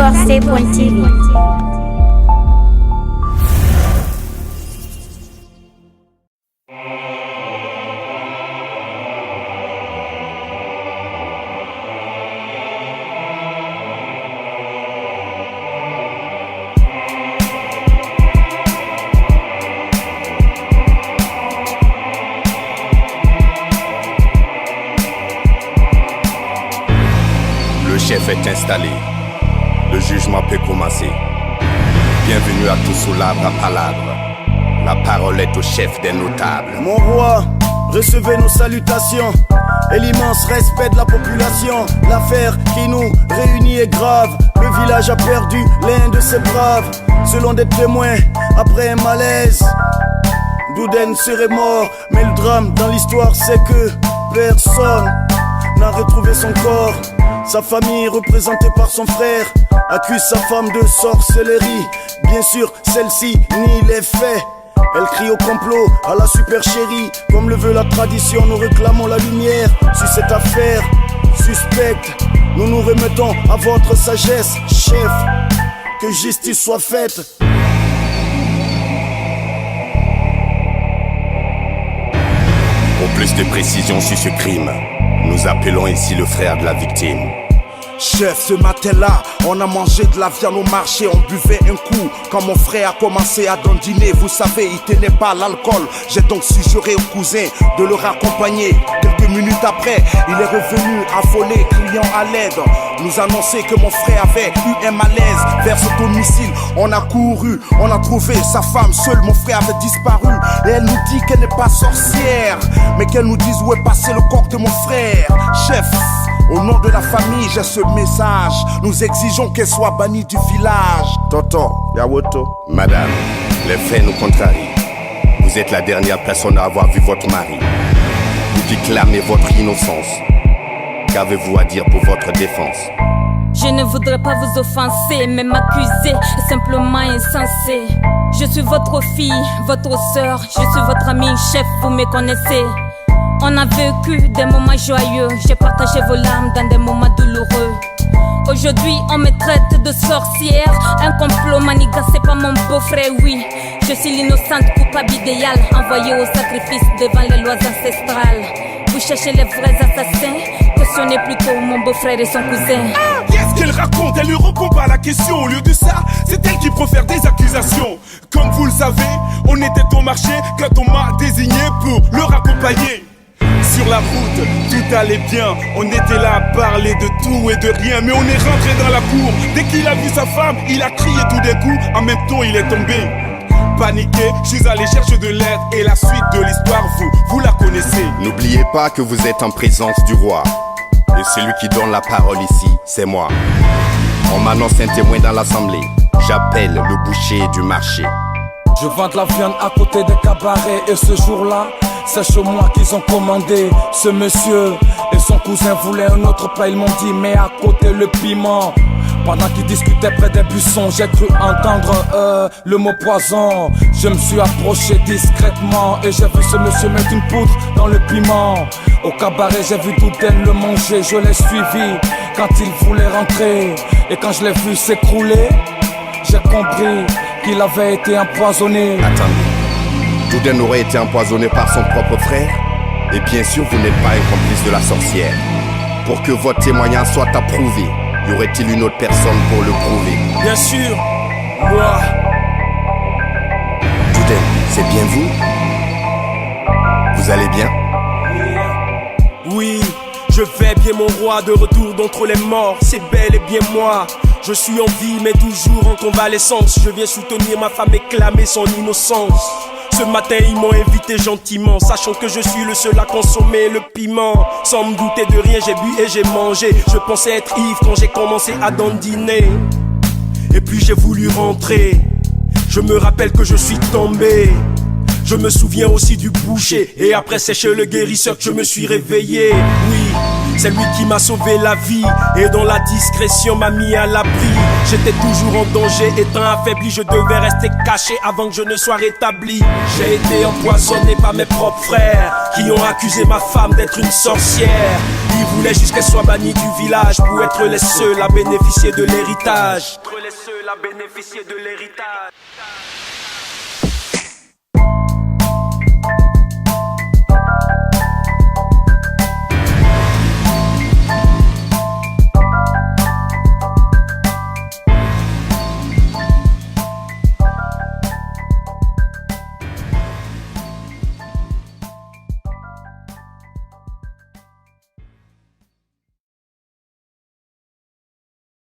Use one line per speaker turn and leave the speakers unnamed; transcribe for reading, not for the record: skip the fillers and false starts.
Forcé.tv.
Le chef est installé, le jugement peut commencer. Bienvenue à tous sous l'arbre à palabres. La parole est au chef des notables.
Mon roi, recevez nos salutations et l'immense respect de la population. L'affaire qui nous réunit est grave. Le village a perdu l'un de ses braves. Selon des témoins, après un malaise, Douden serait mort. Mais le drame dans l'histoire c'est que personne n'a retrouvé son corps. Sa famille, représentée par son frère, accuse sa femme de sorcellerie. Bien sûr, celle-ci nie les faits. Elle crie au complot, à la super chérie. Comme le veut la tradition, nous réclamons la lumière sur cette affaire suspecte. Nous nous remettons à votre sagesse, chef. Que justice soit faite.
Pour plus de précision sur ce crime, nous appelons ici le frère de la victime.
Chef, ce matin-là, on a mangé de la viande au marché, on buvait un coup. Quand mon frère a commencé à dandiner, vous savez, il tenait pas l'alcool. J'ai donc suggéré au cousin de le raccompagner. Quelques minutes après, il est revenu affolé, criant à l'aide. Nous annoncer que mon frère avait eu un malaise vers ce domicile. On a couru, on a trouvé sa femme seule, mon frère avait disparu. Et elle nous dit qu'elle n'est pas sorcière, mais qu'elle nous dise où est passé le corps de mon frère. Chef, au nom de la famille, j'ai ce message. Nous exigeons qu'elle soit bannie du village.
Toto, Yawoto.
Madame, les faits nous contrarient. Vous êtes la dernière personne à avoir vu votre mari. Vous qui clamez votre innocence. Qu'avez-vous à dire pour votre défense?
Je ne voudrais pas vous offenser, mais m'accuser est simplement insensé. Je suis votre fille, votre sœur, je suis votre ami, chef, vous me connaissez. On a vécu des moments joyeux, j'ai partagé vos larmes dans des moments douloureux. Aujourd'hui on me traite de sorcière, un complot manigancé par mon beau-frère, oui. Je suis l'innocente coupable idéale, envoyée au sacrifice devant les lois ancestrales. Vous cherchez les vrais assassins, questionnez plutôt mon beau-frère et son cousin.
Qu'est-ce qu'elle raconte? Elle lui répond pas à la question. Au lieu de ça, c'est elle qui profère des accusations. Comme vous le savez, on était au marché quand on m'a désigné pour le raccompagner. Sur la route, tout allait bien. On était là à parler de tout et de rien. Mais on est rentré dans la cour. Dès qu'il a vu sa femme, il a crié tout d'un coup. En même temps, il est tombé. Paniqué, je suis allé chercher de l'aide. Et la suite de l'histoire, vous la connaissez.
N'oubliez pas que vous êtes en présence du roi. Et celui qui donne la parole ici, c'est moi. On m'annonce un témoin dans l'assemblée. J'appelle le boucher du marché.
Je vends de la viande à côté des cabarets. Et ce jour-là, c'est chez moi qu'ils ont commandé. Ce monsieur et son cousin voulaient un autre plat. Ils m'ont dit mais à côté le piment. Pendant qu'ils discutaient près des buissons, j'ai cru entendre le mot poison. Je me suis approché discrètement et j'ai vu ce monsieur mettre une poudre dans le piment. Au cabaret j'ai vu Douden le manger, je l'ai suivi quand il voulait rentrer. Et quand je l'ai vu s'écrouler, j'ai compris qu'il avait été empoisonné.
Attendez, Douden aurait été empoisonné par son propre frère? Et bien sûr vous n'êtes pas un complice de la sorcière. Pour que votre témoignage soit approuvé, y aurait-il une autre personne pour le prouver?
Bien sûr, moi.
Douden, c'est bien vous? Vous allez bien?
Oui, je vais bien mon roi, de retour d'entre les morts, c'est bel et bien moi. Je suis en vie mais toujours en convalescence. Je viens soutenir ma femme et clamer son innocence. Ce matin ils m'ont invité gentiment, sachant que je suis le seul à consommer le piment. Sans me douter de rien, j'ai bu et j'ai mangé. Je pensais être ivre quand j'ai commencé à dandiner. Et puis j'ai voulu rentrer. Je me rappelle que je suis tombé. Je me souviens aussi du boucher. Et après c'est chez le guérisseur que je me suis réveillé. Oui, C'est lui qui m'a sauvé la vie et dans la discrétion m'a mis à l'abri. J'étais toujours en danger, étant affaibli, je devais rester caché avant que je ne sois rétabli. J'ai été empoisonné par mes propres frères qui ont accusé ma femme d'être une sorcière. Ils voulaient juste qu'elle soit bannie du village pour être les seuls à bénéficier de l'héritage.